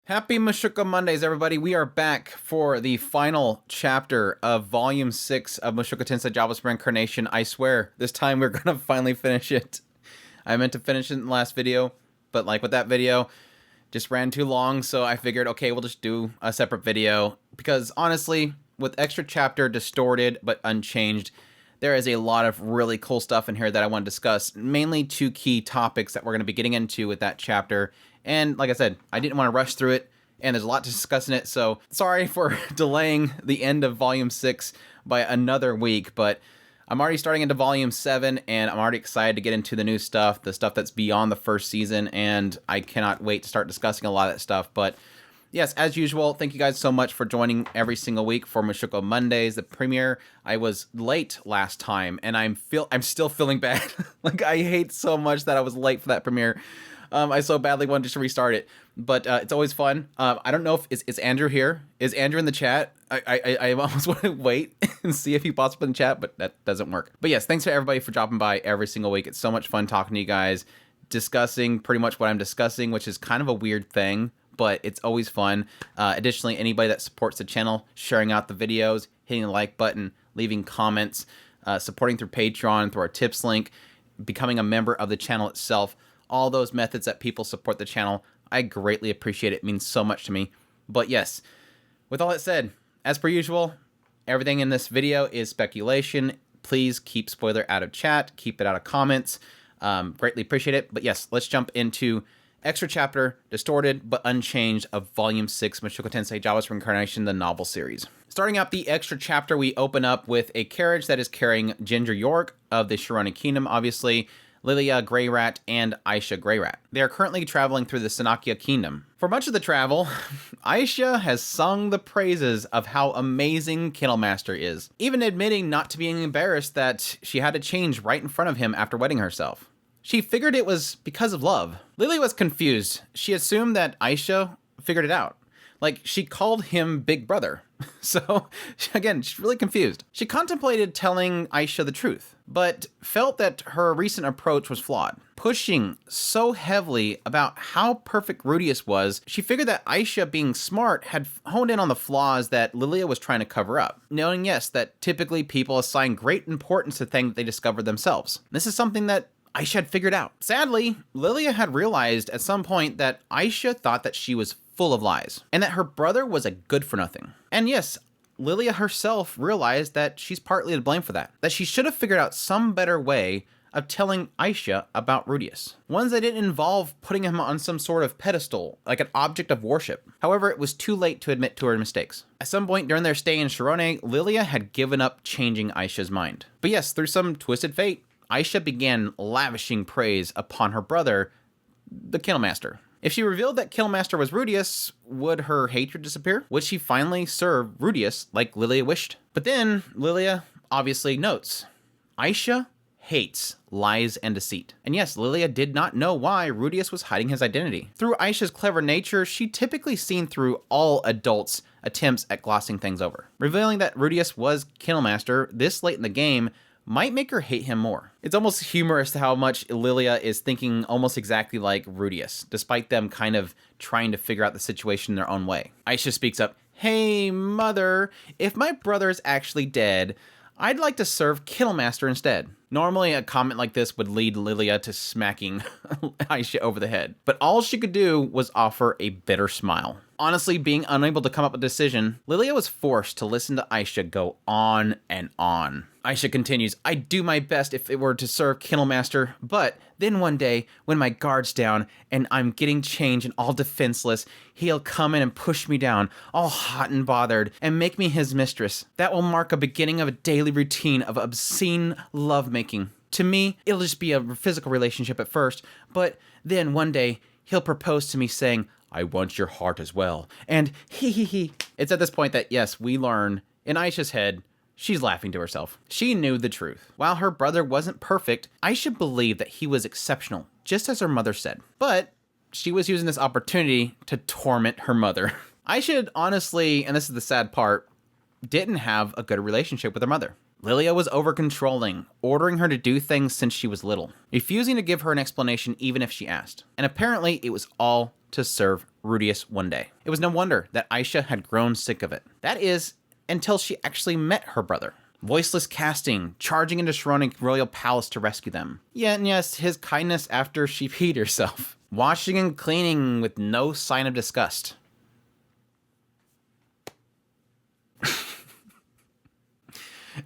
Happy Mushoku Mondays, everybody. We are back for the final chapter of Volume 6 of Mushoku Tensei Jobless Reincarnation. I swear, this time we're going to finally finish it. I meant to finish it in the last video, but like with that video, just ran too long, so I figured, okay, we'll just do a separate video. Because honestly, with extra chapter distorted but unchanged, there is a lot of really cool stuff in here that I want to discuss. Mainly two key topics that we're going to be getting into with that chapter. And like I said, I didn't want to rush through it, and there's a lot to discuss in it, so sorry for delaying the end of Volume 6 by another week, but I'm already starting into Volume 7, and I'm already excited to get into the new stuff, the stuff that's beyond the first season, and I cannot wait to start discussing a lot of that stuff. But yes, as usual, thank you guys so much for joining every single week for Mushoku Mondays, the premiere. I was late last time, and I'm still feeling bad. Like, I hate so much that I was late for that premiere. I so badly wanted to restart it, but it's always fun. I don't know if is Andrew here. Is Andrew in the chat? I almost want to wait and see if he pops up in the chat, but that doesn't work. But yes, thanks to everybody for dropping by every single week. It's so much fun talking to you guys, discussing pretty much what I'm discussing, which is kind of a weird thing, but it's always fun. Additionally, anybody that supports the channel, sharing out the videos, hitting the like button, leaving comments, supporting through Patreon, through our tips link, becoming a member of the channel itself. All those methods that people support the channel, I greatly appreciate it. It means so much to me. But yes, with all that said, as per usual, everything in this video is speculation. Please keep spoiler out of chat. Keep it out of comments. Greatly appreciate it. But yes, let's jump into extra chapter, distorted but unchanged, of Volume 6, Mushoku Tensei Jobless Reincarnation, the novel series. Starting out the extra chapter, we open up with a carriage that is carrying Ginger York of the Shirone Kingdom, obviously, Lilia Grey Rat, and Aisha Grey Rat. They are currently traveling through the Sanakia Kingdom. For much of the travel, Aisha has sung the praises of how amazing Kennelmaster is, even admitting not to being embarrassed that she had to change right in front of him after wedding herself. She figured it was because of love. Lilia was confused. She assumed that Aisha figured it out. Like, she called him Big Brother. So, again, she's really confused. She contemplated telling Aisha the truth, but felt that her recent approach was flawed. Pushing so heavily about how perfect Rudius was, she figured that Aisha, being smart, had honed in on the flaws that Lilia was trying to cover up, knowing, yes, that typically people assign great importance to things they discover themselves. This is something that Aisha had figured out. Sadly, Lilia had realized at some point that Aisha thought that she was full of lies, and that her brother was a good-for-nothing. And yes, Lilia herself realized that she's partly to blame for that she should have figured out some better way of telling Aisha about Rudius. Ones that didn't involve putting him on some sort of pedestal, like an object of worship. However, it was too late to admit to her mistakes. At some point during their stay in Shirone, Lilia had given up changing Aisha's mind. But yes, through some twisted fate, Aisha began lavishing praise upon her brother, the Kennelmaster. If she revealed that Kennelmaster was Rudius, would her hatred disappear? Would she finally serve Rudius like Lilia wished? But then, Lilia obviously notes, Aisha hates lies and deceit. And yes, Lilia did not know why Rudius was hiding his identity. Through Aisha's clever nature, she'd typically seen through all adults' attempts at glossing things over. Revealing that Rudius was Kennelmaster this late in the game might make her hate him more. It's almost humorous how much Lilia is thinking almost exactly like Rudius, despite them kind of trying to figure out the situation in their own way. Aisha speaks up, "Hey, mother, if my brother is actually dead, I'd like to serve Kennelmaster instead." Normally, a comment like this would lead Lilia to smacking Aisha over the head, but all she could do was offer a bitter smile. Honestly, being unable to come up with a decision, Lilia was forced to listen to Aisha go on and on. Aisha continues, "I'd do my best if it were to serve Kennelmaster, but then one day, when my guard's down and I'm getting changed and all defenseless, he'll come in and push me down, all hot and bothered, and make me his mistress. That will mark a beginning of a daily routine of obscene lovemaking. To me, it'll just be a physical relationship at first, but then one day, he'll propose to me saying, 'I want your heart as well,' and he. It's at this point that, yes, we learn, in Aisha's head, she's laughing to herself. She knew the truth. While her brother wasn't perfect, Aisha believed that he was exceptional, just as her mother said. But she was using this opportunity to torment her mother. Aisha honestly, and this is the sad part, didn't have a good relationship with her mother. Lilia was over-controlling, ordering her to do things since she was little, refusing to give her an explanation even if she asked. And apparently, it was all to serve Rudius one day. It was no wonder that Aisha had grown sick of it. That is, until she actually met her brother. Voiceless casting, charging into surrounding royal palace to rescue them. Yeah, and yes, his kindness after she peed herself. Washing and cleaning with no sign of disgust.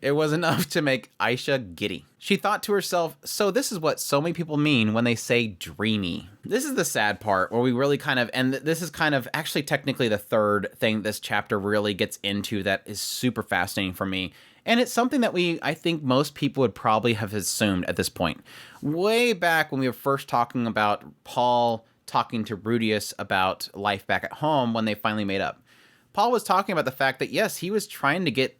It was enough to make Aisha giddy. She thought to herself, so this is what so many people mean when they say dreamy. This is the sad part where we really kind of, and this is kind of actually technically the third thing this chapter really gets into that is super fascinating for me. And it's something that I think most people would probably have assumed at this point. Way back when we were first talking about Paul talking to Rudius about life back at home when they finally made up. Paul was talking about the fact that, yes, he was trying to get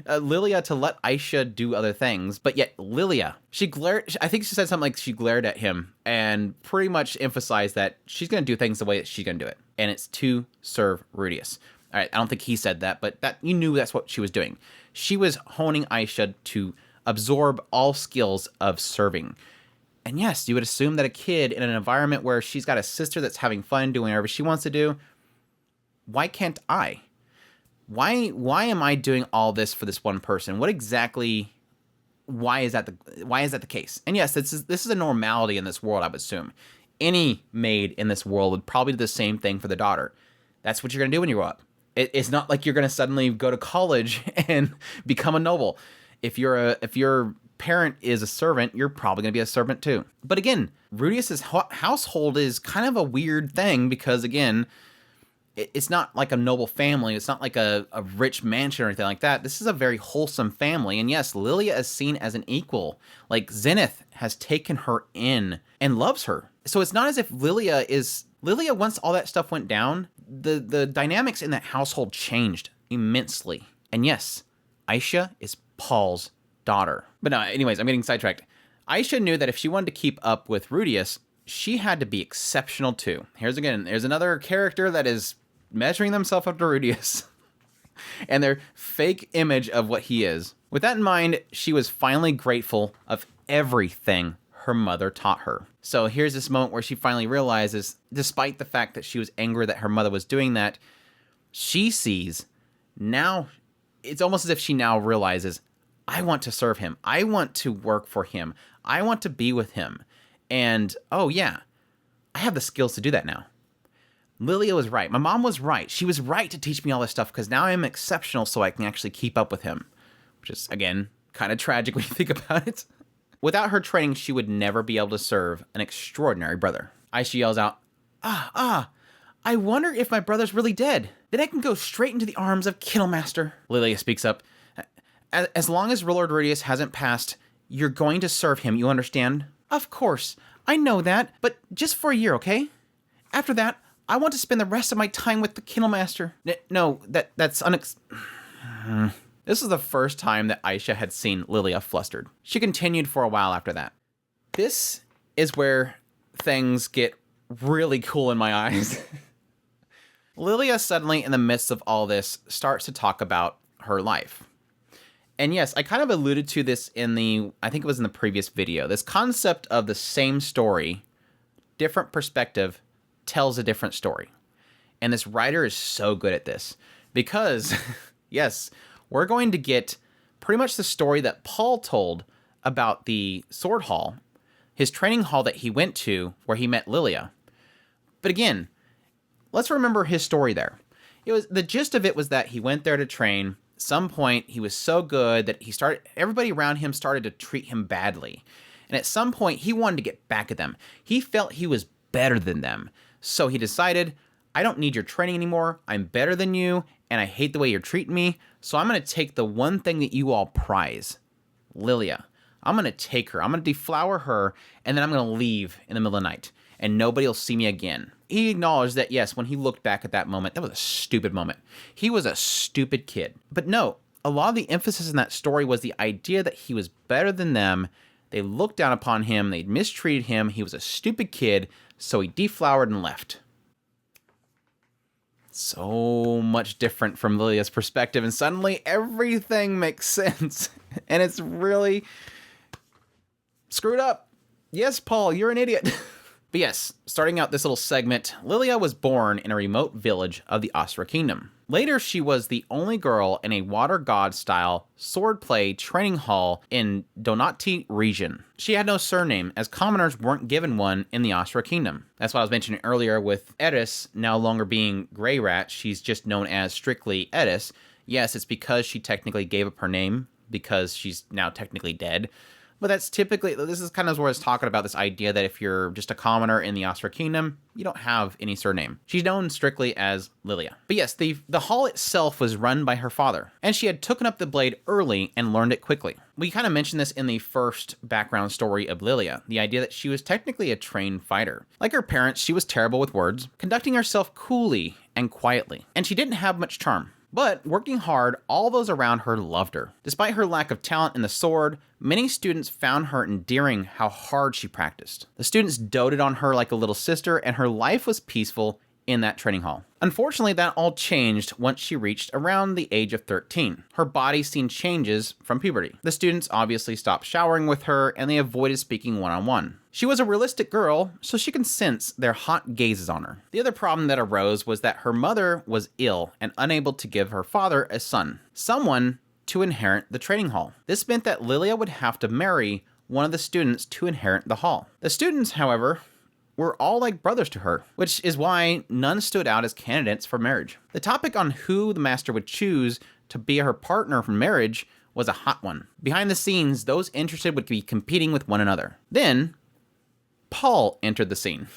Lilia to let Aisha do other things, but yet Lilia, she glared, I think she said something like she glared at him and pretty much emphasized that she's going to do things the way that she's going to do it, and it's to serve Rudius. All right, I don't think he said that, but that you knew that's what she was doing. She was honing Aisha to absorb all skills of serving. And yes, you would assume that a kid in an environment where she's got a sister that's having fun doing whatever she wants to do, why can't I? Why am I doing all this for this one person? What exactly? Why is that the case? And yes, this is a normality in this world, I would assume. Any maid in this world would probably do the same thing for the daughter. That's what you're gonna do when you grow up. It's not like you're gonna suddenly go to college and become a noble. If your parent is a servant, you're probably gonna be a servant too. But again, Rudius's household is kind of a weird thing because again, it's not like a noble family. It's not like a rich mansion or anything like that. This is a very wholesome family. And yes, Lilia is seen as an equal. Like Zenith has taken her in and loves her. So it's not as if Lilia, once all that stuff went down, the dynamics in that household changed immensely. And yes, Aisha is Paul's daughter. But no, anyways, I'm getting sidetracked. Aisha knew that if she wanted to keep up with Rudius, she had to be exceptional too. There's another character that is measuring themselves up to Rudius and their fake image of what he is. With that in mind, she was finally grateful of everything her mother taught her. So here's this moment where she finally realizes, despite the fact that she was angry that her mother was doing that, she sees now, it's almost as if she now realizes, I want to serve him. I want to work for him. I want to be with him. And, oh yeah, I have the skills to do that now. Lilia was right. My mom was right. She was right to teach me all this stuff because now I'm exceptional so I can actually keep up with him. Which is, again, kind of tragic when you think about it. Without her training, she would never be able to serve an extraordinary brother. Aisha yells out, I wonder if my brother's really dead. Then I can go straight into the arms of Kennelmaster. Lilia speaks up. As long as Lord Rudius hasn't passed, you're going to serve him, you understand? Of course, I know that, but just for a year, okay? After that, I want to spend the rest of my time with the Kennelmaster. No, that's This is the first time that Aisha had seen Lilia flustered. She continued for a while after that. This is where things get really cool in my eyes. Lilia suddenly, in the midst of all this, starts to talk about her life. And yes, I kind of alluded to this I think it was in the previous video. This concept of the same story, different perspective, tells a different story. And this writer is so good at this because, yes, we're going to get pretty much the story that Paul told about the sword hall, his training hall that he went to where he met Lilia. But again, let's remember his story there. The gist of it was that he went there to train. Some point he was so good that everybody around him started to treat him badly. And at some point he wanted to get back at them. He felt he was better than them. So he decided, I don't need your training anymore. I'm better than you and I hate the way you're treating me. So I'm going to take the one thing that you all prize, Lilia. I'm going to take her. I'm going to deflower her and then I'm going to leave in the middle of the night and nobody will see me again. He acknowledged that, yes, when he looked back at that moment, that was a stupid moment. He was a stupid kid. But no, a lot of the emphasis in that story was the idea that he was better than them. They looked down upon him. They mistreated him. He was a stupid kid, so he deflowered and left. So much different from Lilia's perspective, and suddenly everything makes sense. And it's really screwed up. Yes, Paul, you're an idiot. But yes, starting out this little segment, Lilia was born in a remote village of the Asura Kingdom. Later, she was the only girl in a water god-style swordplay training hall in Donati region. She had no surname, as commoners weren't given one in the Asura Kingdom. That's what I was mentioning earlier with Eris no longer being Grey Rat. She's just known as strictly Eris. Yes, it's because she technically gave up her name, because she's now technically dead. But that's typically, this is kind of where I was talking about this idea that if you're just a commoner in the Asura Kingdom, you don't have any surname. She's known strictly as Lilia. But yes, the hall itself was run by her father, and she had taken up the blade early and learned it quickly. We kind of mentioned this in the first background story of Lilia, the idea that she was technically a trained fighter. Like her parents, she was terrible with words, conducting herself coolly and quietly, and she didn't have much charm. But working hard, all those around her loved her. Despite her lack of talent in the sword, many students found her endearing how hard she practiced. The students doted on her like a little sister, and her life was peaceful in that training hall. Unfortunately, that all changed once she reached around the age of 13. Her body seen changes from puberty. The students obviously stopped showering with her, and they avoided speaking one-on-one. She was a realistic girl, so she could sense their hot gazes on her. The other problem that arose was that her mother was ill and unable to give her father a son, someone to inherit the training hall. This meant that Lilia would have to marry one of the students to inherit the hall. The students, however, were all like brothers to her, which is why none stood out as candidates for marriage. The topic on who the master would choose to be her partner for marriage was a hot one. Behind the scenes, those interested would be competing with one another. Then, Paul entered the scene.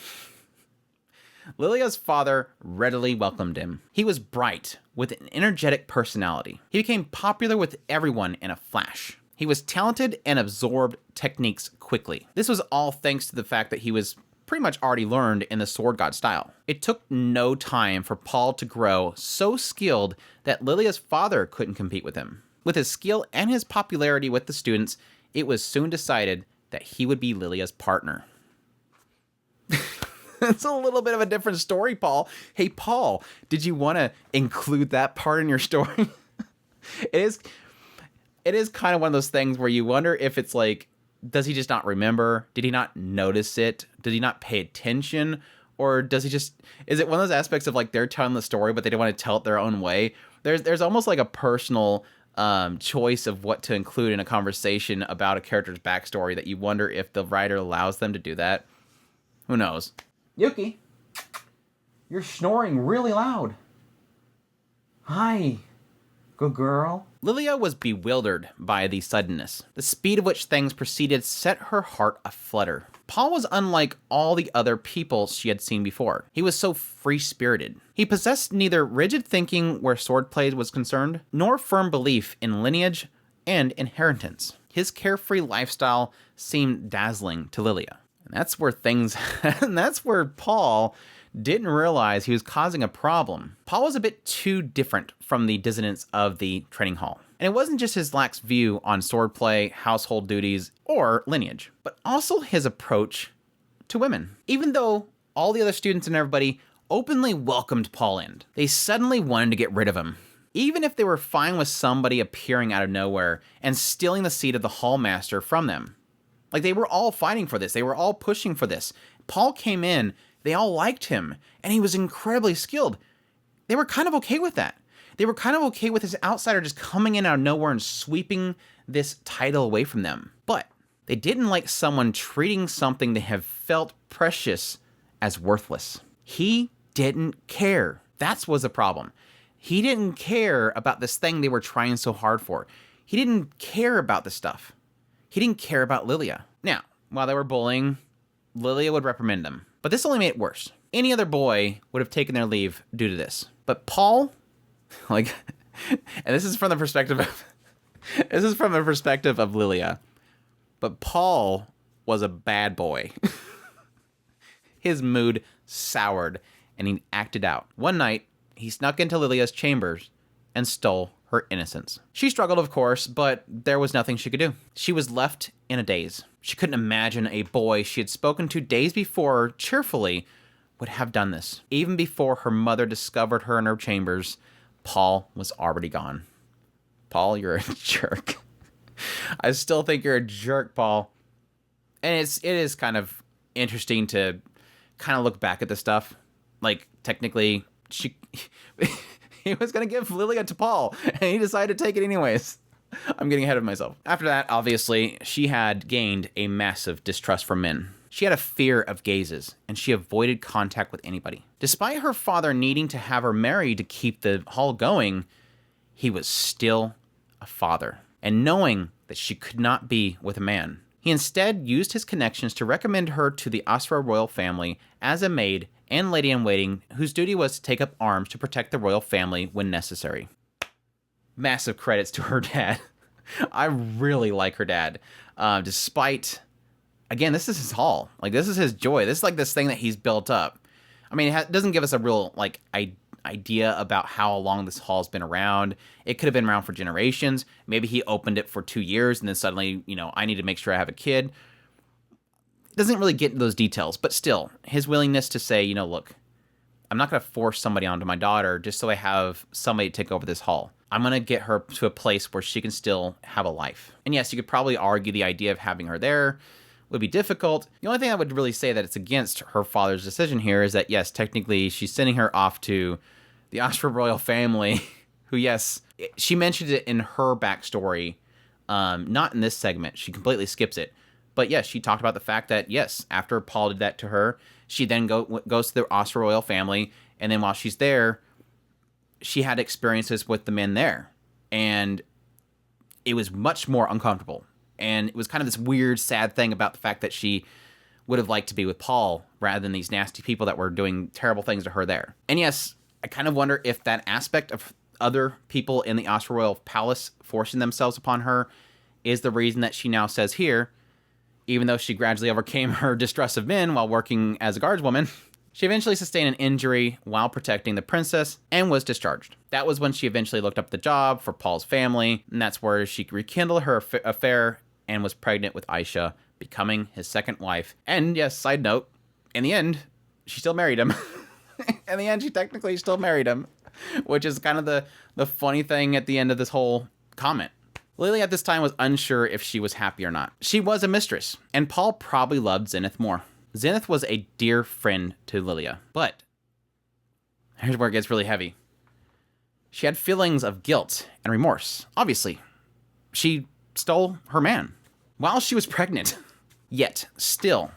Lilia's father readily welcomed him. He was bright, with an energetic personality. He became popular with everyone in a flash. He was talented and absorbed techniques quickly. This was all thanks to the fact that he was pretty much already learned in the sword god style. It took no time for Paul to grow so skilled that Lilia's father couldn't compete with him. With his skill and his popularity with the students, it was soon decided that he would be Lilia's partner. It's a little bit of a different story, Paul. Hey, Paul, did you want to include that part in your story? It is kind of one of those things where you wonder if it's like, does he just not remember? Did he not notice it? Did he not pay attention? Or does he just, is it one of those aspects of like they're telling the story, but they don't want to tell it their own way? There's almost like a personal choice of what to include in a conversation about a character's backstory that you wonder if the writer allows them to do that. Who knows? Yuki, you're snoring really loud. Hi, good girl. Lilia was bewildered by the suddenness. The speed of which things proceeded set her heart aflutter. Paul was unlike all the other people she had seen before. He was so free-spirited. He possessed neither rigid thinking where swordplay was concerned, nor firm belief in lineage and inheritance. His carefree lifestyle seemed dazzling to Lilia. And that's where Paul didn't realize he was causing a problem. Paul was a bit too different from the dissonance of the training hall. And it wasn't just his lax view on swordplay, household duties, or lineage, but also his approach to women. Even though all the other students and everybody openly welcomed Paul in, they suddenly wanted to get rid of him. Even if they were fine with somebody appearing out of nowhere and stealing the seat of the hallmaster from them. Like, they were all fighting for this. They were all pushing for this. Paul came in, they all liked him, and he was incredibly skilled. They were kind of okay with that. They were kind of okay with this outsider just coming in out of nowhere and sweeping this title away from them. But they didn't like someone treating something they have felt precious as worthless. He didn't care. That was the problem. He didn't care about this thing they were trying so hard for. He didn't care about this stuff. He didn't care about Lilia. Now, while they were bullying, Lilia would reprimand them. But this only made it worse. Any other boy would have taken their leave due to this. But Paul, and this is from the perspective of Lilia. But Paul was a bad boy. His mood soured, and he acted out. One night, he snuck into Lilia's chambers and stole her innocence. She struggled, of course, but there was nothing she could do. She was left in a daze. She couldn't imagine a boy she had spoken to days before cheerfully would have done this. Even before her mother discovered her in her chambers, Paul was already gone. Paul, you're a jerk. I still think you're a jerk, Paul. And it is kind of interesting to kind of look back at this stuff. Like, technically, he was going to give Lilia to Paul, and he decided to take it anyways. I'm getting ahead of myself. After that, obviously, she had gained a massive distrust for men. She had a fear of gazes, and she avoided contact with anybody. Despite her father needing to have her married to keep the hall going, he was still a father. And knowing that she could not be with a man, he instead used his connections to recommend her to the Asura royal family as a maid and lady-in-waiting whose duty was to take up arms to protect the royal family when necessary. Massive credits to her dad. I really like her dad. Despite, again, this is his hall. Like, this is his joy. This is like this thing that he's built up. I mean, it doesn't give us a real, like, idea about how long this hall's been around. It could have been around for generations. Maybe he opened it for 2 years and then suddenly, I need to make sure I have a kid. It doesn't really get into those details, but still, his willingness to say, look, I'm not going to force somebody onto my daughter just so I have somebody to take over this hall. I'm going to get her to a place where she can still have a life. And yes, you could probably argue the idea of having her there would be difficult. The only thing I would really say that it's against her father's decision here is that, yes, technically she's sending her off to the Asura royal family, who, yes, she mentioned it in her backstory, not in this segment. She completely skips it. But yes, she talked about the fact that, yes, after Paul did that to her, she then goes to the Asura royal family, and then while she's there, she had experiences with the men there. And it was much more uncomfortable. And it was kind of this weird, sad thing about the fact that she would have liked to be with Paul rather than these nasty people that were doing terrible things to her there. And yes, I kind of wonder if that aspect of other people in the Asura royal palace forcing themselves upon her is the reason that she now says here, even though she gradually overcame her distrust of men while working as a guardswoman, she eventually sustained an injury while protecting the princess and was discharged. That was when she eventually looked up the job for Paul's family, and that's where she rekindled her affair and was pregnant with Aisha, becoming his second wife. And yes, side note, in the end, she still married him. In the end, she technically still married him, which is kind of the funny thing at the end of this whole comment. Lilia at this time was unsure if she was happy or not. She was a mistress, and Paul probably loved Zenith more. Zenith was a dear friend to Lilia, but here's where it gets really heavy. She had feelings of guilt and remorse. Obviously, she stole her man while she was pregnant. Yet, still,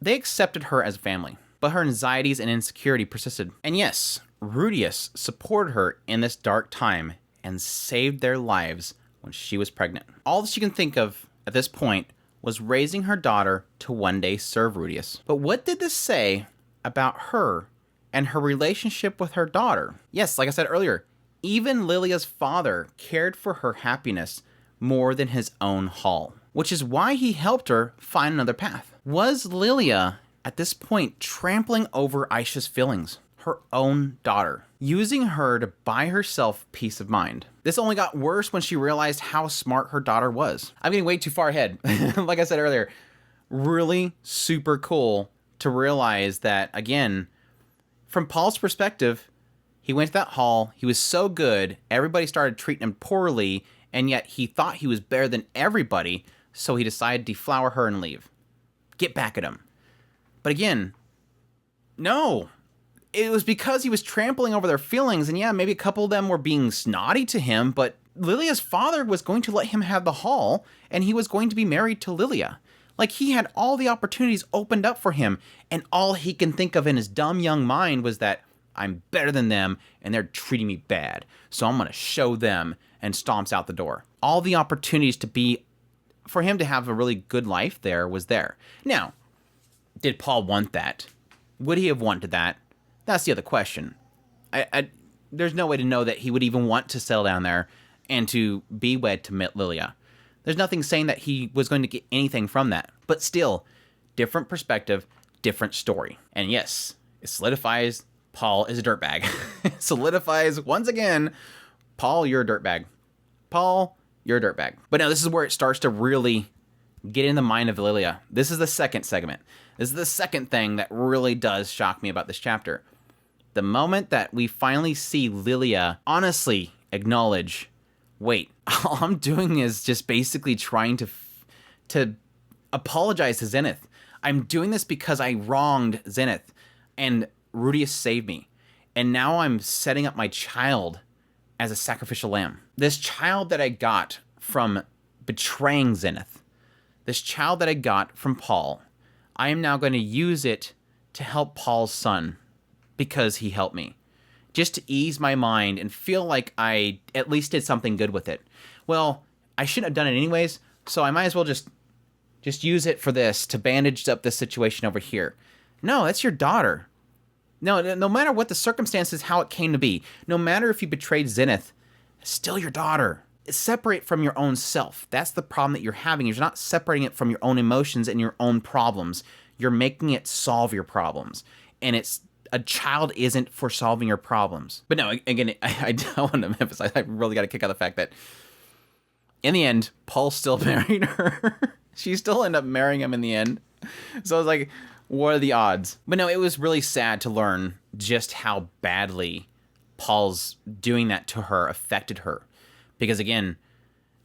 they accepted her as family, but her anxieties and insecurity persisted. And yes, Rudius supported her in this dark time and saved their lives when she was pregnant. All that she can think of at this point was raising her daughter to one day serve Rudius. But what did this say about her and her relationship with her daughter? Yes, like I said earlier, even Lilia's father cared for her happiness more than his own hall, which is why he helped her find another path. Was Lilia, at this point, trampling over Aisha's feelings, her own daughter, using her to buy herself peace of mind? This only got worse when she realized how smart her daughter was. I'm getting way too far ahead. Like I said earlier, really super cool to realize that, again, from Paul's perspective, he went to that hall, he was so good, everybody started treating him poorly, and yet he thought he was better than everybody, so he decided to deflower her and leave. Get back at him. But again, no. It was because he was trampling over their feelings, and yeah, maybe a couple of them were being snotty to him, but Lilia's father was going to let him have the hall, and he was going to be married to Lilia. Like, he had all the opportunities opened up for him, and all he can think of in his dumb young mind was that I'm better than them, and they're treating me bad, so I'm going to show them, and stomps out the door. All the opportunities for him to have a really good life there was there. Now, did Paul want that? Would he have wanted that? That's the other question. There's no way to know that he would even want to settle down there and to be wed to Lilia. There's nothing saying that he was going to get anything from that. But still, different perspective, different story. And yes, it solidifies Paul is a dirtbag. It solidifies, once again, Paul, you're a dirtbag. Paul, you're a dirtbag. But now this is where it starts to really get in the mind of Lilia. This is the second segment. This is the second thing that really does shock me about this chapter. The moment that we finally see Lilia honestly acknowledge, wait, all I'm doing is just basically trying to apologize to Zenith. I'm doing this because I wronged Zenith, and Rudius saved me. And now I'm setting up my child as a sacrificial lamb. This child that I got from betraying Zenith, this child that I got from Paul, I am now going to use it to help Paul's son because he helped me. Just to ease my mind and feel like I at least did something good with it. Well, I shouldn't have done it anyways, so I might as well just use it for this to bandage up this situation over here. No, that's your daughter. No matter what the circumstances, how it came to be, no matter if you betrayed Zenith, it's still your daughter. It's separate from your own self. That's the problem that you're having. You're not separating it from your own emotions and your own problems. You're making it solve your problems. And a child isn't for solving your problems. But no, again, I want to emphasize, I really got to kick out the fact that in the end, Paul still married her. She still ended up marrying him in the end. So I was like, what are the odds? But no, it was really sad to learn just how badly Paul's doing that to her affected her. Because again,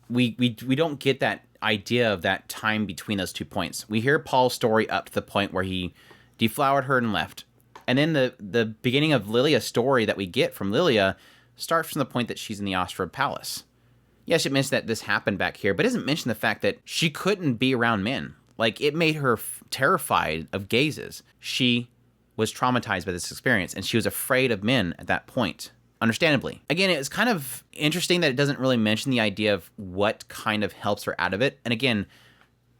we don't get that idea of that time between those 2 points. We hear Paul's story up to the point where he deflowered her and left. And then the beginning of Lilia's story that we get from Lilia starts from the point that she's in the Ostra Palace. Yes, it mentions that this happened back here, but it doesn't mention the fact that she couldn't be around men. Like, it made her terrified of gazes. She was traumatized by this experience, and she was afraid of men at that point, understandably. Again, it's kind of interesting that it doesn't really mention the idea of what kind of helps her out of it. And again,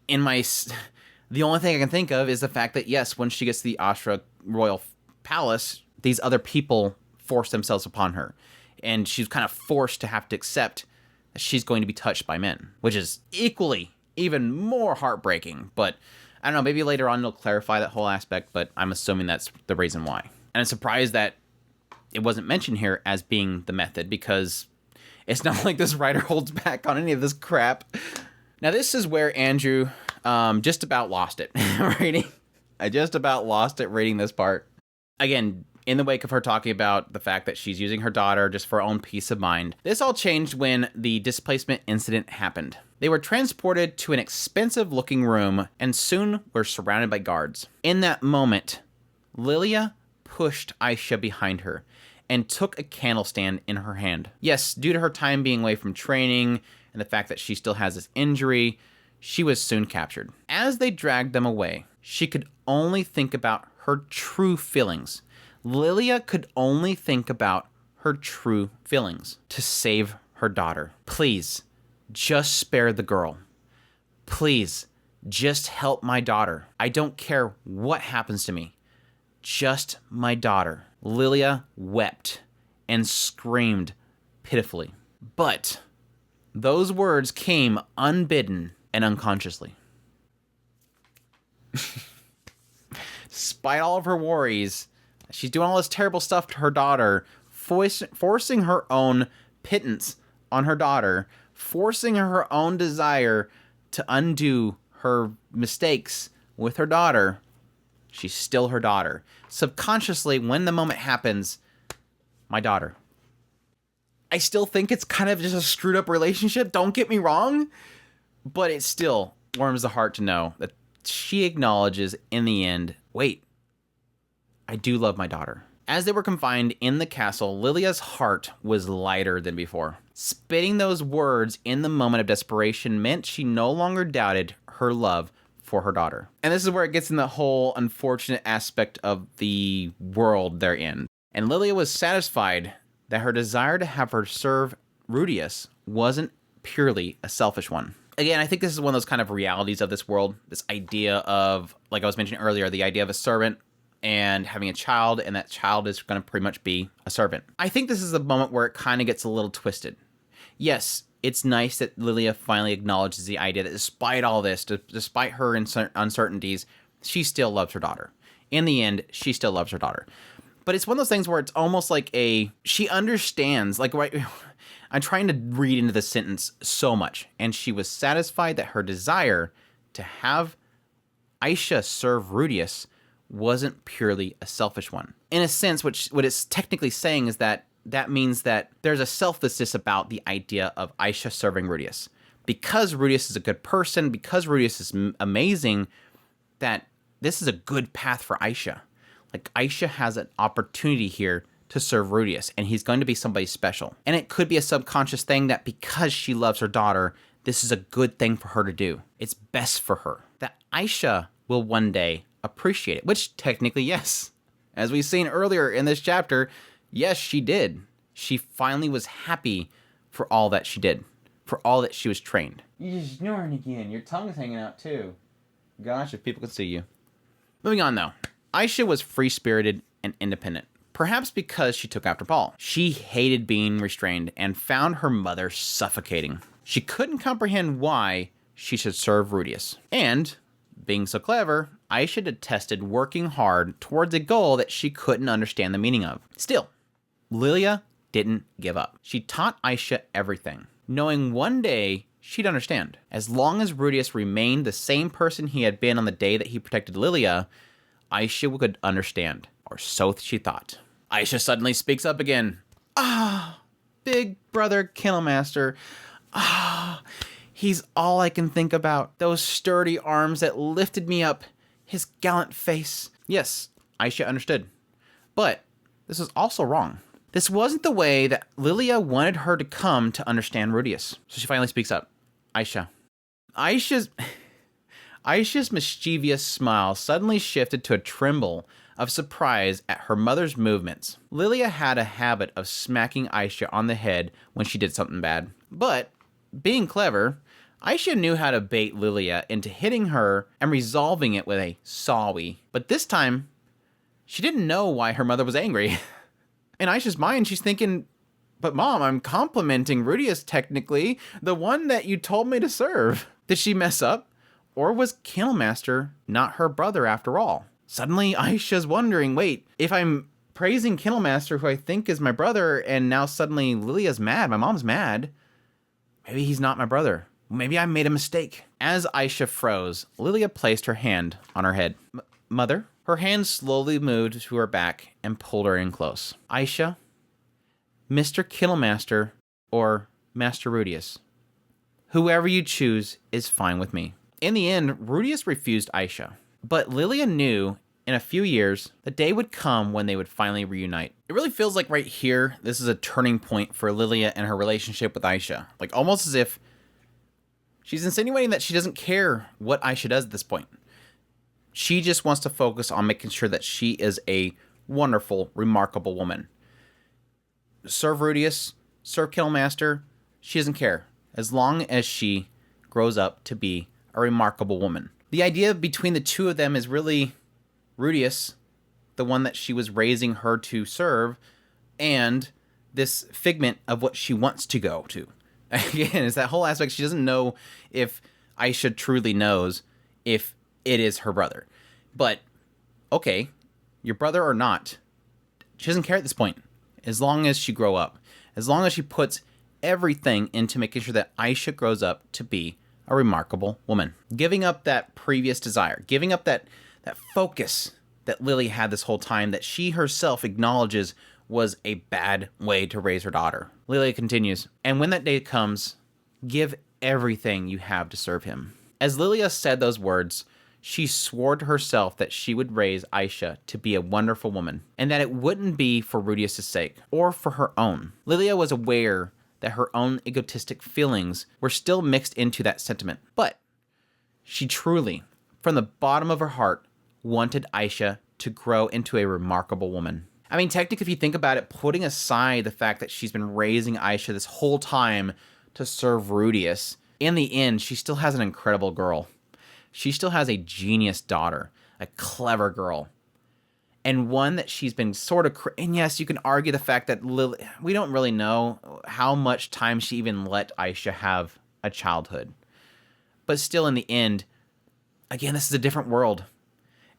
the only thing I can think of is the fact that, yes, when she gets to the Ostra Royal Palace, these other people force themselves upon her. And she's kind of forced to have to accept that she's going to be touched by men, which is even more heartbreaking. But I don't know, maybe later on it'll clarify that whole aspect, but I'm assuming that's the reason why. And I'm surprised that it wasn't mentioned here as being the method, because it's not like this writer holds back on any of this crap. Now, this is where Andrew just about lost it reading. I just about lost it reading this part. Again, in the wake of her talking about the fact that she's using her daughter just for her own peace of mind. This all changed when the displacement incident happened. They were transported to an expensive-looking room and soon were surrounded by guards. In that moment, Lilia pushed Aisha behind her and took a candle stand in her hand. Yes, due to her time being away from training and the fact that she still has this injury, she was soon captured. As they dragged them away, she could only think about her true feelings. Lilia could only think about her true feelings to save her daughter. Please, just spare the girl. Please, just help my daughter. I don't care what happens to me. Just my daughter. Lilia wept and screamed pitifully. But those words came unbidden and unconsciously. Despite all of her worries, she's doing all this terrible stuff to her daughter, forcing her own pittance on her daughter, forcing her own desire to undo her mistakes with her daughter. She's still her daughter. Subconsciously, when the moment happens, my daughter. I still think it's kind of just a screwed up relationship, don't get me wrong, but it still warms the heart to know that she acknowledges in the end, wait, I do love my daughter. As they were confined in the castle, Lilia's heart was lighter than before. Spitting those words in the moment of desperation meant she no longer doubted her love for her daughter. And this is where it gets in the whole unfortunate aspect of the world they're in. And Lilia was satisfied that her desire to have her serve Rudius wasn't purely a selfish one. Again, I think this is one of those kind of realities of this world. This idea of, like I was mentioning earlier, the idea of a servant and having a child, and that child is going to pretty much be a servant. I think this is the moment where it kind of gets a little twisted. Yes, it's nice that Lilia finally acknowledges the idea that despite all this, despite her uncertainties, she still loves her daughter. In the end, she still loves her daughter. But it's one of those things where it's almost like she understands, like, right, I'm trying to read into the sentence so much, and she was satisfied that her desire to have Aisha serve Rudius wasn't purely a selfish one. In a sense, what it's technically saying is that means that there's a selflessness about the idea of Aisha serving Rudius. Because Rudius is a good person, because Rudius is amazing, that this is a good path for Aisha. Like, Aisha has an opportunity here to serve Rudius, and he's going to be somebody special. And it could be a subconscious thing that because she loves her daughter, this is a good thing for her to do. It's best for her. That Aisha will one day appreciate it, which technically, yes. As we've seen earlier in this chapter, yes, she did. She finally was happy for all that she did, for all that she was trained. You're snoring again. Your tongue's hanging out too. Gosh, if people could see you. Moving on though. Aisha was free-spirited and independent, perhaps because she took after Paul. She hated being restrained and found her mother suffocating. She couldn't comprehend why she should serve Rudius. And, being so clever, Aisha detested working hard towards a goal that she couldn't understand the meaning of. Still, Lilia didn't give up. She taught Aisha everything, knowing one day she'd understand. As long as Rudius remained the same person he had been on the day that he protected Lilia, Aisha could understand, or so she thought. Aisha suddenly speaks up again. Ah, big brother Kennelmaster. Ah, he's all I can think about. Those sturdy arms that lifted me up. His gallant face. Yes, Aisha understood. But this was also wrong. This wasn't the way that Lilia wanted her to come to understand Rudius. So she finally speaks up. Aisha. Aisha's mischievous smile suddenly shifted to a tremble of surprise at her mother's movements. Lilia had a habit of smacking Aisha on the head when she did something bad. But, being clever, Aisha knew how to bait Lilia into hitting her and resolving it with a sorry. But this time, she didn't know why her mother was angry. In Aisha's mind, she's thinking, but Mom, I'm complimenting Rudius technically, the one that you told me to serve. Did she mess up? Or was Kennelmaster not her brother after all? Suddenly, Aisha's wondering, wait, if I'm praising Kennelmaster, who I think is my brother, and now suddenly Lilia's mad, my mom's mad, maybe he's not my brother. Maybe I made a mistake. As Aisha froze, Lilia placed her hand on her head. Mother? Her hand slowly moved to her back and pulled her in close. Aisha, Mr. Kennelmaster, or Master Rudius. Whoever you choose is fine with me. In the end, Rudius refused Aisha. But Lilia knew in a few years, the day would come when they would finally reunite. It really feels like right here, this is a turning point for Lilia and her relationship with Aisha. Like almost as if she's insinuating that she doesn't care what Aisha does at this point. She just wants to focus on making sure that she is a wonderful, remarkable woman. Serve Rudius, serve Kennelmaster, she doesn't care. As long as she grows up to be a remarkable woman. The idea between the two of them is really Rudius, the one that she was raising her to serve, and this figment of what she wants to go to. Again, it's that whole aspect. She doesn't know if Aisha truly knows if it is her brother. But, okay, your brother or not, she doesn't care at this point. As long as she grow up. As long as she puts everything into making sure that Aisha grows up to be a remarkable woman. Giving up that previous desire. Giving up that focus that Lily had this whole time that she herself acknowledges was a bad way to raise her daughter. Lilia continues, and when that day comes, give everything you have to serve him. As Lilia said those words, she swore to herself that she would raise Aisha to be a wonderful woman, and that it wouldn't be for Rudius' sake, or for her own. Lilia was aware that her own egotistic feelings were still mixed into that sentiment, but she truly, from the bottom of her heart, wanted Aisha to grow into a remarkable woman. I mean, technically, if you think about it, putting aside the fact that she's been raising Aisha this whole time to serve Rudius, in the end, she still has an incredible girl. She still has a genius daughter, a clever girl, and one that she's been sort of... And yes, you can argue the fact that we don't really know how much time she even let Aisha have a childhood. But still, in the end, again, this is a different world.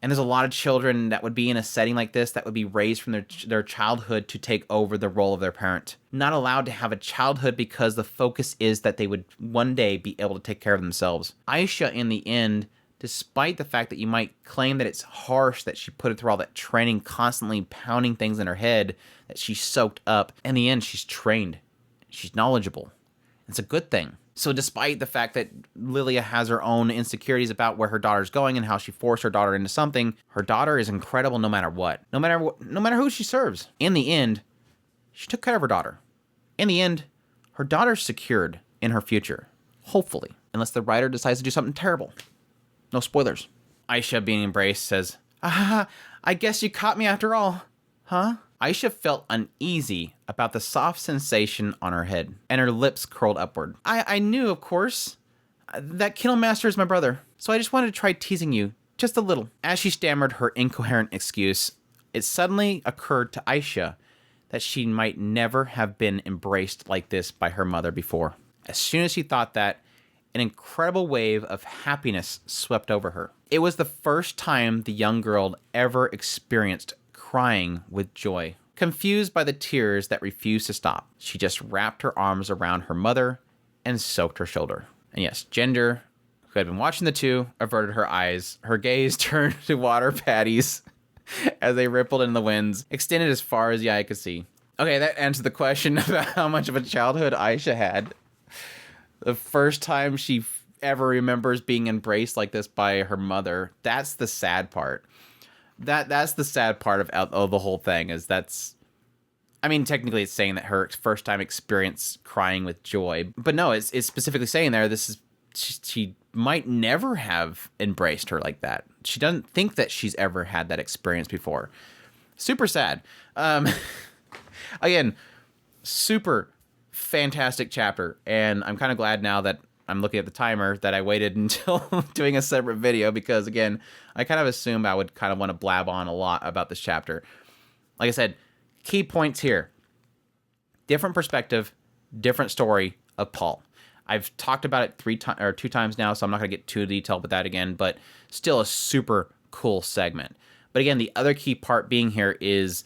And there's a lot of children that would be in a setting like this that would be raised from their childhood to take over the role of their parent. Not allowed to have a childhood because the focus is that they would one day be able to take care of themselves. Aisha, in the end, despite the fact that you might claim that it's harsh that she put it through all that training, constantly pounding things in her head that she soaked up, in the end, she's trained. She's knowledgeable. It's a good thing. So despite the fact that Lilia has her own insecurities about where her daughter's going and how she forced her daughter into something, her daughter is incredible no matter what. No matter who she serves. In the end, she took care of her daughter. In the end, her daughter's secured in her future. Hopefully. Unless the writer decides to do something terrible. No spoilers. Aisha, being embraced, says, "Ah, I guess you caught me after all. Huh?" Aisha felt uneasy about the soft sensation on her head, and her lips curled upward. I knew, of course, that Kennel Master is my brother, so I just wanted to try teasing you, just a little. As she stammered her incoherent excuse, it suddenly occurred to Aisha that she might never have been embraced like this by her mother before. As soon as she thought that, an incredible wave of happiness swept over her. It was the first time the young girl ever experienced crying with joy. Confused by the tears that refused to stop, she just wrapped her arms around her mother and soaked her shoulder. And yes, Ginger, who had been watching the two, averted her eyes. Her gaze turned to water patties as they rippled in the winds, extended as far as the eye could see. Okay, that answered the question about how much of a childhood Aisha had. The first time she ever remembers being embraced like this by her mother. That's the sad part. That's the sad part of the whole thing, is I mean, technically it's saying that her first time experience crying with joy, but no, it's specifically saying there, she might never have embraced her like that. She doesn't think that she's ever had that experience before. Super sad. Again, super fantastic chapter, and I'm kind of glad now that I'm looking at the timer that I waited until doing a separate video, because again, I kind of assumed I would kind of want to blab on a lot about this chapter. Like I said, key points here. Different perspective, different story of Paul. I've talked about it 2 times now, so I'm not going to get too detailed with that again, but still a super cool segment. But again, the other key part being here is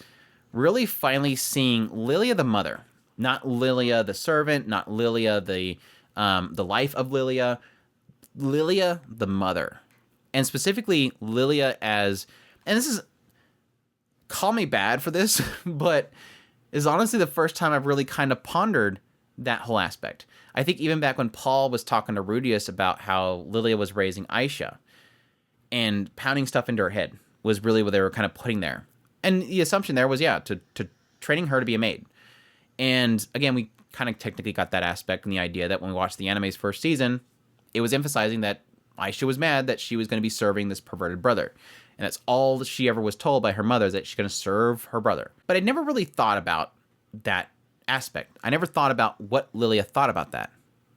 really finally seeing Lilia the Mother. Not Lilia the servant, not Lilia the life of Lilia the Mother. And specifically Lilia as, and this is, call me bad for this, but is honestly the first time I've really kind of pondered that whole aspect. I think even back when Paul was talking to Rudius about how Lilia was raising Aisha, and pounding stuff into her head was really what they were kind of putting there. And the assumption there was, yeah, to training her to be a maid. And again, we kind of technically got that aspect and the idea that when we watched the anime's first season, it was emphasizing that Aisha was mad that she was going to be serving this perverted brother. And that's all that she ever was told by her mother, that she's going to serve her brother. But I never really thought about that aspect. I never thought about what Lilia thought about that.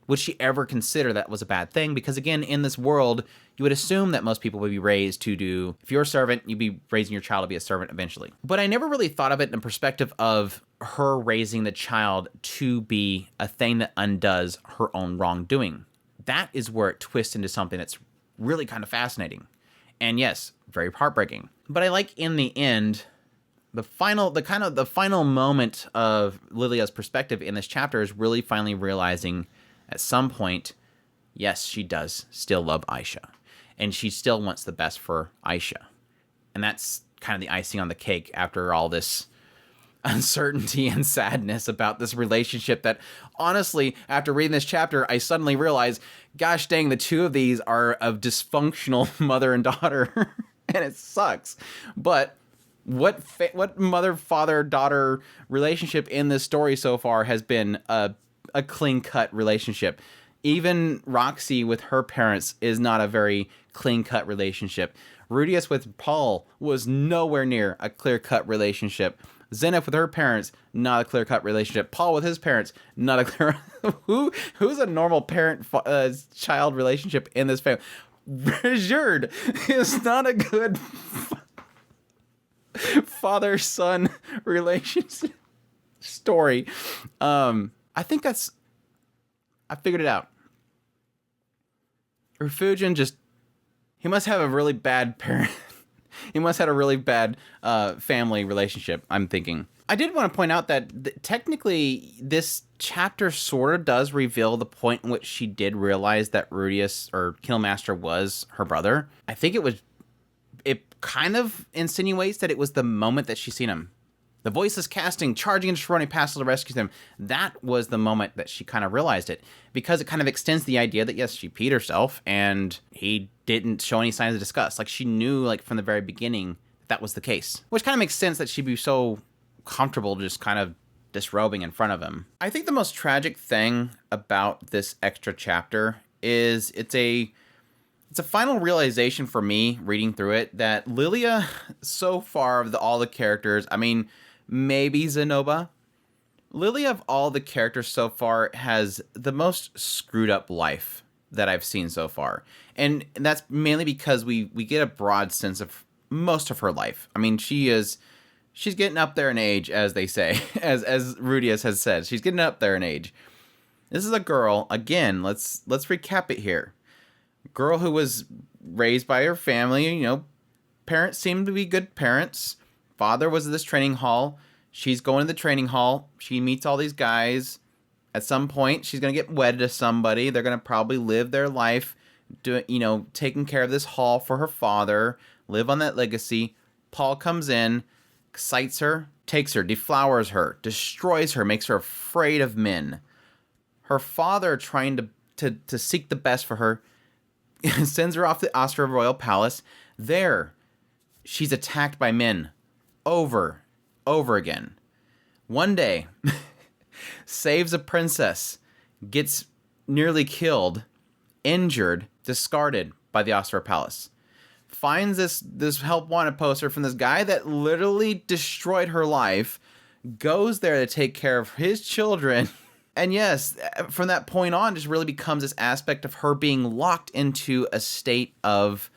Would she ever consider that was a bad thing? Because again, in this world, you would assume that most people would be raised to do, if you're a servant, you'd be raising your child to be a servant eventually. But I never really thought of it in the perspective of her raising the child to be a thing that undoes her own wrongdoing. That is where it twists into something that's really kind of fascinating. And yes, very heartbreaking. But I like in the end, the final moment of Lilia's perspective in this chapter is really finally realizing at some point, yes, she does still love Aisha. And she still wants the best for Aisha. And that's kind of the icing on the cake after all this uncertainty and sadness about this relationship that, honestly, after reading this chapter, I suddenly realized, gosh dang, the two of these are of dysfunctional mother and daughter. And it sucks. But what mother, father, daughter relationship in this story so far has been a clean-cut relationship. Even Roxy with her parents is not a very clean-cut relationship. Rudius with Paul was nowhere near a clear-cut relationship. Zenith with her parents, not a clear-cut relationship. Paul with his parents, not a clear... Who's a normal parent-child relationship in this family? Rizard is not a good father-son relationship story. I think I figured it out. Refugin he must have a really bad parent. He must have a really bad family relationship, I'm thinking. I did want to point out that technically this chapter sort of does reveal the point in which she did realize that Rudius or Killmaster was her brother. I think it kind of insinuates that it was the moment that she seen him. The Vol6 casting, charging into Shirone Pastel to rescue them. That was the moment that she kind of realized it, because it kind of extends the idea that, yes, she peed herself and he didn't show any signs of disgust. Like, she knew, like, from the very beginning that was the case, which kind of makes sense that she'd be so comfortable just kind of disrobing in front of him. I think the most tragic thing about this extra chapter is it's a final realization for me reading through it that Lilia, so far of all the characters, I mean, maybe Zenoba, Lilia of all the characters so far has the most screwed up life that I've seen so far. And that's mainly because we get a broad sense of most of her life. I mean, she's getting up there in age, as they say, as Rudius has said. She's getting up there in age. This is a girl, again, let's recap it here. Girl who was raised by her family, you know, parents seemed to be good parents. Father was at this training hall. She's going to the training hall. She meets all these guys. At some point, she's going to get wedded to somebody. They're going to probably live their life, taking care of this hall for her father, live on that legacy. Paul comes in, excites her, takes her, deflowers her, destroys her, makes her afraid of men. Her father, trying to seek the best for her, sends her off to the Austria Royal Palace. There, she's attacked by men over again. One day, saves a princess, gets nearly killed, injured, discarded by the Austria Palace. Finds this help wanted poster from this guy that literally destroyed her life, goes there to take care of his children. And yes, from that point on, just really becomes this aspect of her being locked into a state of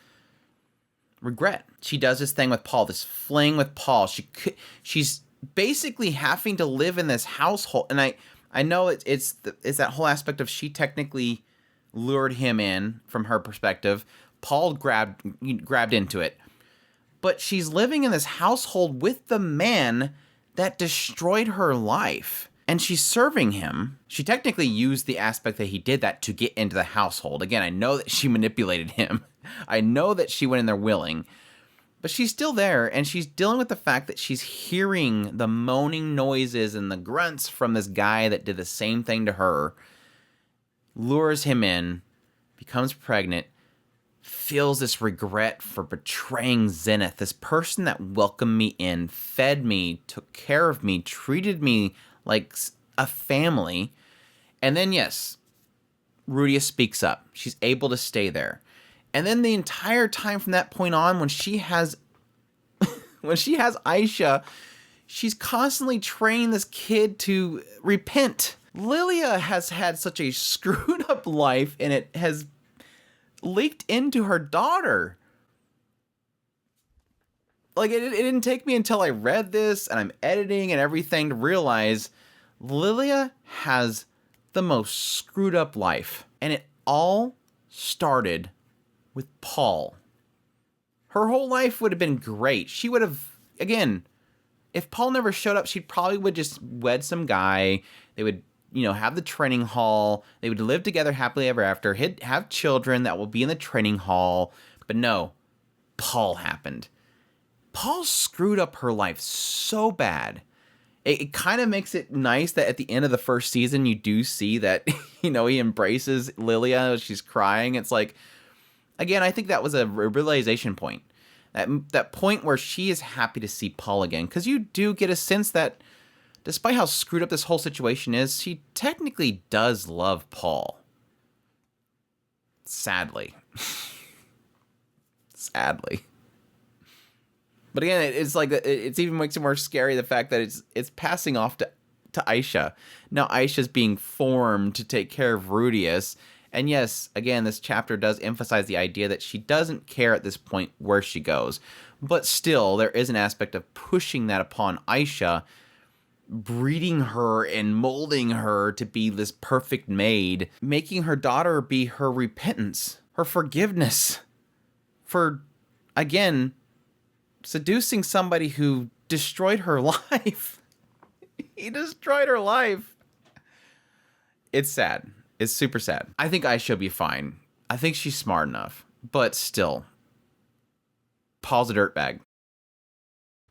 regret. She does this thing with Paul, this fling with Paul. She's basically having to live in this household. And I know it's that whole aspect of she technically lured him in from her perspective. Paul grabbed into it. But she's living in this household with the man that destroyed her life. And she's serving him. She technically used the aspect that he did that to get into the household. Again, I know that she manipulated him. I know that she went in there willing. But she's still there, and she's dealing with the fact that she's hearing the moaning noises and the grunts from this guy that did the same thing to her. Lures him in, becomes pregnant, feels this regret for betraying Zenith, this person that welcomed me in, fed me, took care of me, treated me like a family. And then, yes, Rudius speaks up. She's able to stay there. And then the entire time from that point on, when she has Aisha, she's constantly training this kid to repent. Lilia has had such a screwed up life, and it has leaked into her daughter. Like, it didn't take me until I read this and I'm editing and everything to realize Lilia has the most screwed up life. And it all started with Paul. Her whole life would have been great. She would have, again, if Paul never showed up, she probably would just wed some guy. They would, have the training hall. They would live together happily ever after, have children that will be in the training hall. But no, Paul happened. Paul screwed up her life so bad. It kind of makes it nice that at the end of the first season, you do see that, he embraces Lilia. She's crying. It's like, again, I think that was a realization point. That point where she is happy to see Paul again. Because you do get a sense that despite how screwed up this whole situation is, she technically does love Paul. Sadly. Sadly. But again, it's like it's even makes it more scary the fact that it's passing off to Aisha. Now Aisha's being formed to take care of Rudius. And yes, again, this chapter does emphasize the idea that she doesn't care at this point where she goes. But still, there is an aspect of pushing that upon Aisha, breeding her and molding her to be this perfect maid, making her daughter be her repentance, her forgiveness for, again, seducing somebody who destroyed her life. He destroyed her life. It's sad. It's super sad. I think Aisha will be fine. I think she's smart enough. But still, Paul's a dirtbag.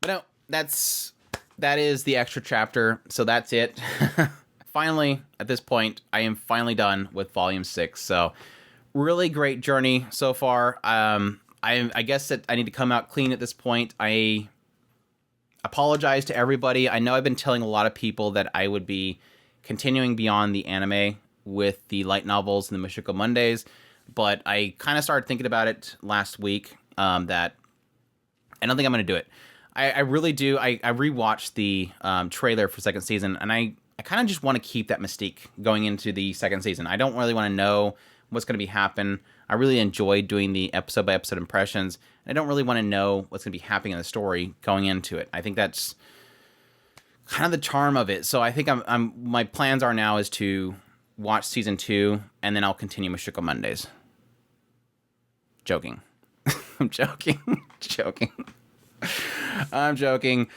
But no, that's that is the extra chapter. So that's it. Finally, at this point, I am finally done with Volume 6. So really great journey so far. I guess that I need to come out clean at this point. I apologize to everybody. I know I've been telling a lot of people that I would be continuing beyond the anime with the light novels and the Mushoku Mondays, but I kind of started thinking about it last week that I don't think I'm going to do it. I really do. I rewatched the trailer for second season, and I kind of just want to keep that mystique going into the second season. I don't really want to know what's going to be happen. I really enjoyed doing the episode by episode impressions. I don't really want to know what's going to be happening in the story going into it. I think that's kind of the charm of it. So I think my plans are now is to watch season 2, and then I'll continue Mushoku Mondays. Joking. I'm joking. I'm joking.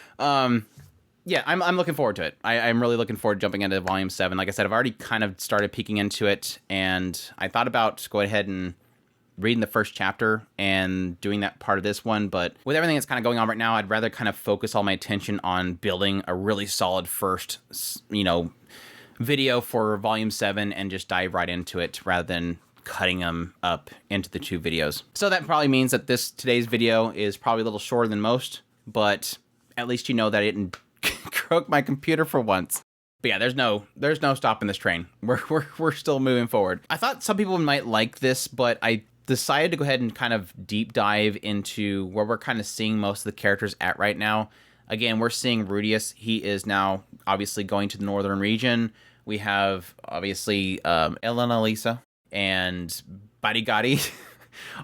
Yeah, I'm looking forward to it. I'm really looking forward to jumping into Volume 7. Like I said, I've already kind of started peeking into it, and I thought about going ahead and reading the first chapter and doing that part of this one, but with everything that's kind of going on right now, I'd rather kind of focus all my attention on building a really solid first, video for Volume 7 and just dive right into it rather than cutting them up into the 2 videos. So that probably means that today's video is probably a little shorter than most, but at least you know that I didn't croak my computer for once. But yeah, there's no stopping this train. We're still moving forward. I thought some people might like this, but I decided to go ahead and kind of deep dive into where we're kind of seeing most of the characters at right now. Again, we're seeing Rudius. He is now obviously going to the northern region. We have obviously Elena Lisa and Barigari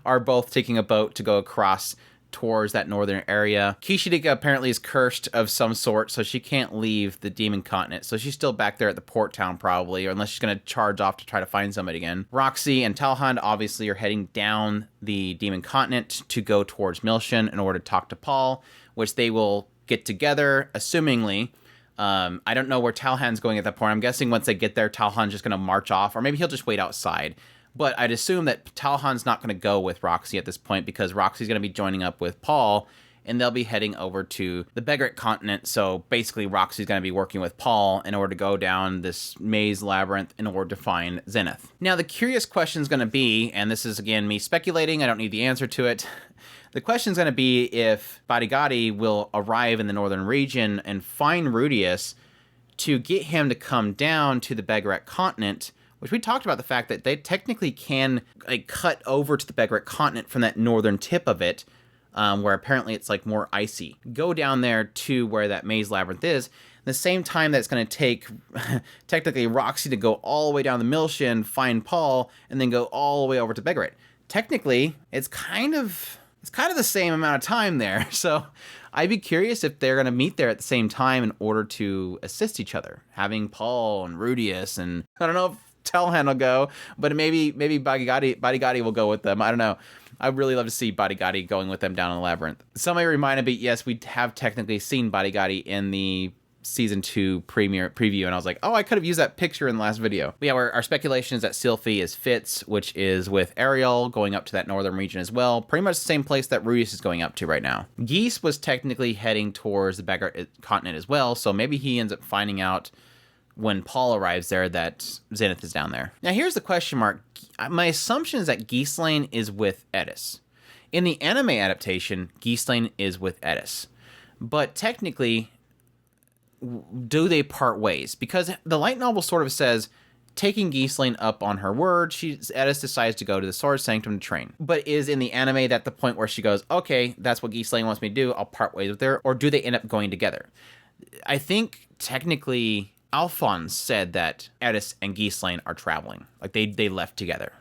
are both taking a boat to go across towards that northern area. Kishirika apparently is cursed of some sort, so she can't leave the demon continent. So she's still back there at the port town probably, or unless she's going to charge off to try to find somebody again. Roxy and Talhand obviously are heading down the demon continent to go towards Milshin in order to talk to Paul, which they will get together, assumingly. I don't know where Talhand's going at that point. I'm guessing once they get there, Talhand's just going to march off, or maybe he'll just wait outside. But I'd assume that Talhand's not going to go with Roxy at this point because Roxy's going to be joining up with Paul, and they'll be heading over to the Begret continent. So basically, Roxy's going to be working with Paul in order to go down this maze labyrinth in order to find Zenith. Now, the curious question is going to be, and this is again me speculating, I don't need the answer to it. The question is going to be if Barigari will arrive in the northern region and find Rudius to get him to come down to the Begret continent, which we talked about the fact that they technically can cut over to the Begret continent from that northern tip of it, where apparently it's like more icy. Go down there to where that maze labyrinth is. The same time that it's going to take technically Roxy to go all the way down the Milshin, find Paul, and then go all the way over to Begret. Technically, it's kind of the same amount of time there. So I'd be curious if they're going to meet there at the same time in order to assist each other. Having Paul and Rudius, and I don't know if Talhand will go, but maybe Barigari will go with them. I don't know. I'd really love to see Barigari going with them down in the labyrinth. Somebody reminded me, yes, we have technically seen Barigari in the season 2 preview, and I was like, oh, I could have used that picture in the last video. But yeah, our speculation is that Sylphie is Fitz, which is with Ariel going up to that northern region as well. Pretty much the same place that Rudius is going up to right now. Geese was technically heading towards the Begret continent as well, so maybe he ends up finding out when Paul arrives there that Zenith is down there. Now here's the question mark. My assumption is that Ghislaine is with Edis. In the anime adaptation, Ghislaine is with Edis. But technically, do they part ways? Because the light novel sort of says, taking Ghislaine up on her word, Edis decides to go to the Sword Sanctum to train. But is in the anime that the point where she goes, okay, that's what Ghislaine wants me to do, I'll part ways with her, or do they end up going together? I think technically Alphonse said that Edis and Ghislaine are traveling. Like they left together.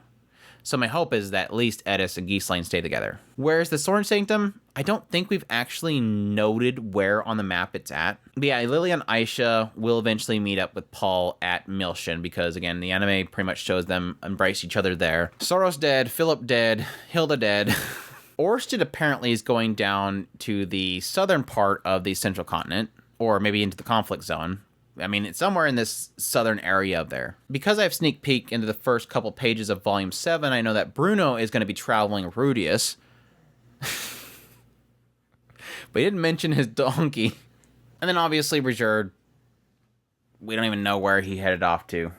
So my hope is that at least Edis and Ghislaine stay together. Where's the Sword Sanctum? I don't think we've actually noted where on the map it's at. But yeah, Lilia and Aisha will eventually meet up with Paul at Milshin because, again, the anime pretty much shows them embrace each other there. Soros dead, Philip dead, Hilda dead. Orsted apparently is going down to the southern part of the central continent, or maybe into the conflict zone. I mean, it's somewhere in this southern area up there. Because I have sneak peek into the first couple pages of Volume 7, I know that Bruno is going to be traveling with Rudius. But he didn't mention his donkey. And then obviously Reserved, we don't even know where he headed off to.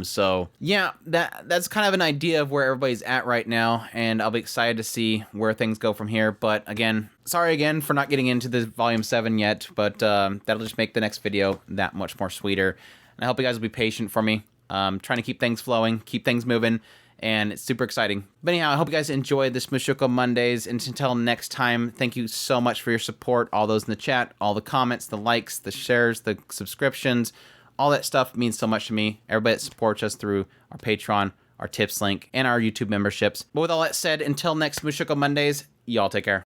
So yeah, that's kind of an idea of where everybody's at right now, and I'll be excited to see where things go from here. But again, sorry again for not getting into the Volume 7 yet, but that'll just make the next video that much more sweeter. And I hope you guys will be patient for me. Trying to keep things flowing, keep things moving, and it's super exciting. But anyhow, I hope you guys enjoyed this Mushoku Mondays, and until next time, thank you so much for your support, all those in the chat, all the comments, the likes, the shares, the subscriptions. All that stuff means so much to me. Everybody that supports us through our Patreon, our tips link, and our YouTube memberships. But with all that said, until next Mushoku Mondays, y'all take care.